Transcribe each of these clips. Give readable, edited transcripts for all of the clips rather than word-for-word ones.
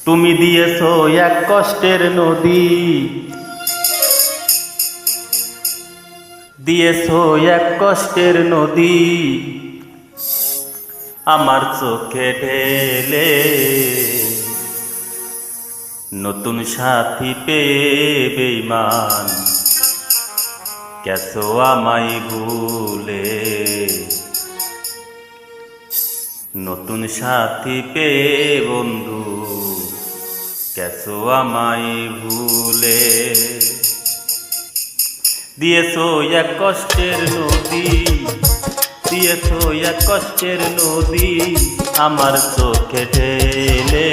তুমি দিয়েছো এক কষ্টের নদী, দিয়েছো এক কষ্টের নদী আমার চোখে ঢেলে। নতুন সাথী পেয়ে বেঈমান গেছো আমায় ভুলে। নতুন সাথী পেয়ে বন্ধু গেছো আমায় ভুলে। দিয়েছো এক কষ্টের নদী, দিয়েছো এক কষ্টের নদী আমার চোখে ঢেলে।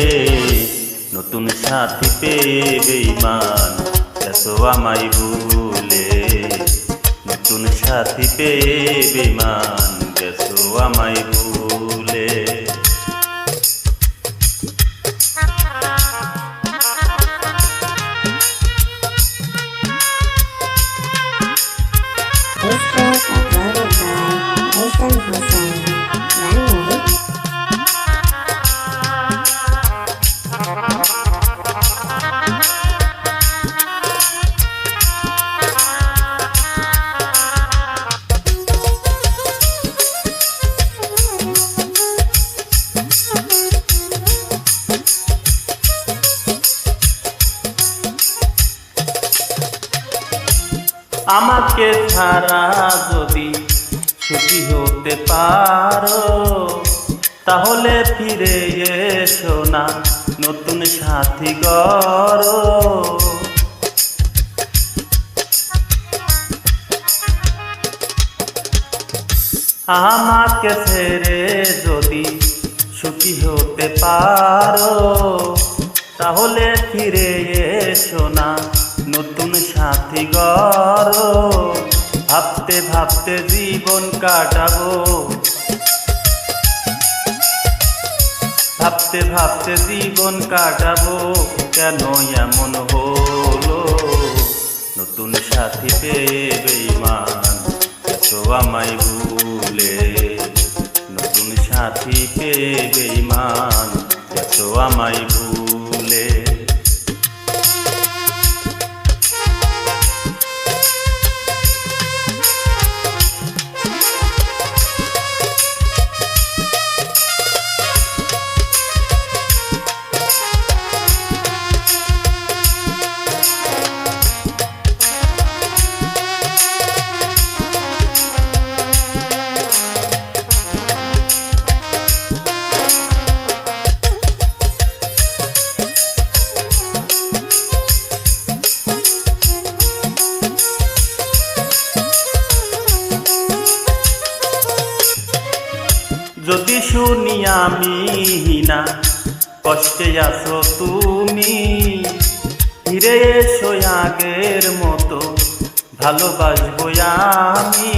নতুন সাথী পেয়ে বেঈমান গেছো আমায় ভুলে। নতুন সাথী পেয়ে বেঈমান গেছো আমায় ভুলে। আমাকে ছাড়া যদি সুখী হতে পারো তাহলে ফিরে এসো না নতুন সাথী গড়ো। আমাকে ছেড়ে যদি সুখী হতে পারো তাহলে ফিরে এসো না নতুন সাথী গড়ো। ভাবতে ভাবতে জীবন কাটাবো, ভাবতে ভাবতে জীবন কাটাবো, কেন এমন হলো? নতুন সাথী পেয়ে বেঈমান গেছো আমায় ভুলে। নতুন সাথী পেয়ে বেঈমান গেছো আমায় ভুলে। যদি শুনি আমি না কষ্টে আছো তুমি, ফিরে এসো আগের মতো ভালোবাসবো আমি।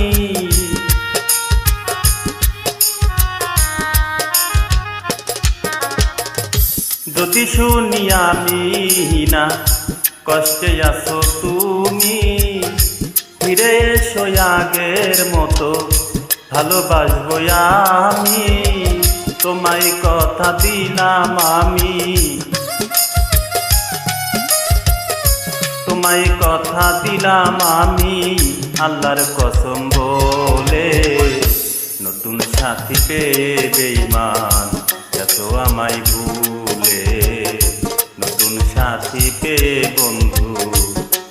যদি শুনি আমি না কষ্টে আছো তুমি, ফিরে এসো আগের মতো ভালোবাসবো আমি। তোমায় কথা দিলাম আমি, তোমায় কথা দিলাম আমি আল্লাহর কসম বলে। নতুন সাথী পেয়ে বেঈমান গেছো আমায় ভুলে। নতুন সাথী পেয়ে বন্ধু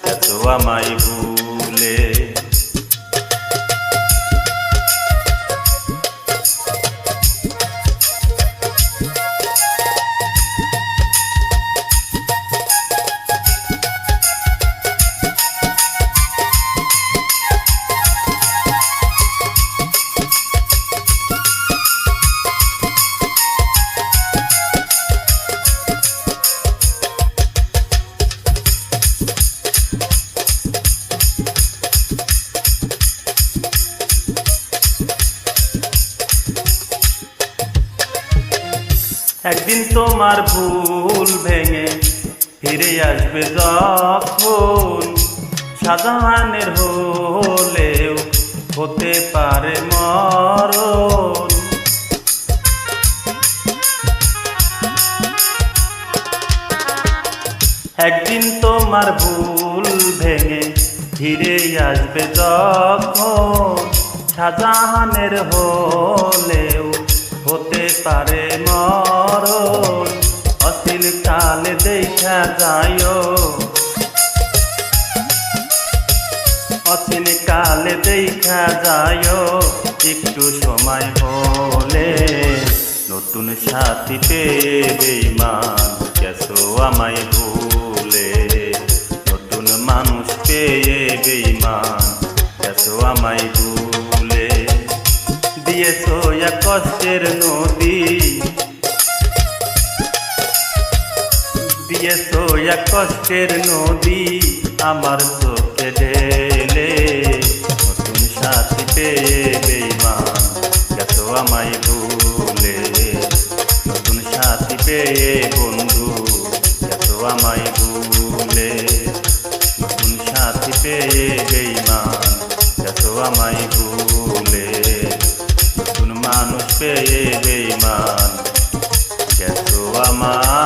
গেছো আমায় ভুলে। একদিন তোমার ভুল ভেঙে ফিরে আসবে যখন, শাহজাহানের হলেও হতে পারে মরণ। একদিন তোমার ভুল ভেঙে ফিরে আসবে যখন শাহজাহানের হলেও হতে পারে মরণ। অশ্লীল কালে দেখা যায়, অশ্লীল কালে দেখা যায়, একটু সময় হলে নতুন সাথী পেয়ে বেঈমান গেছো আমায় ভুলে। নতুন মানুষ পেয়ে বেঈমান গেছো আমায় ভুলে। দিয়েছো এক কষ্টের নদী, দিয়েছো এক কষ্টের নদী আমার চোখে ঢেলে। নতুন সাথী পেয়ে বেঈমান গেছো আমায় ভুলে। নতুন সাথী পেয়ে বন্ধু গেছো আমায় ভুলে। নতুন সাথী পেয়ে বেঈমান গেছো আমায় ভুলে। নতুন মানুষ পেয়ে বেঈমান গেছো আমায়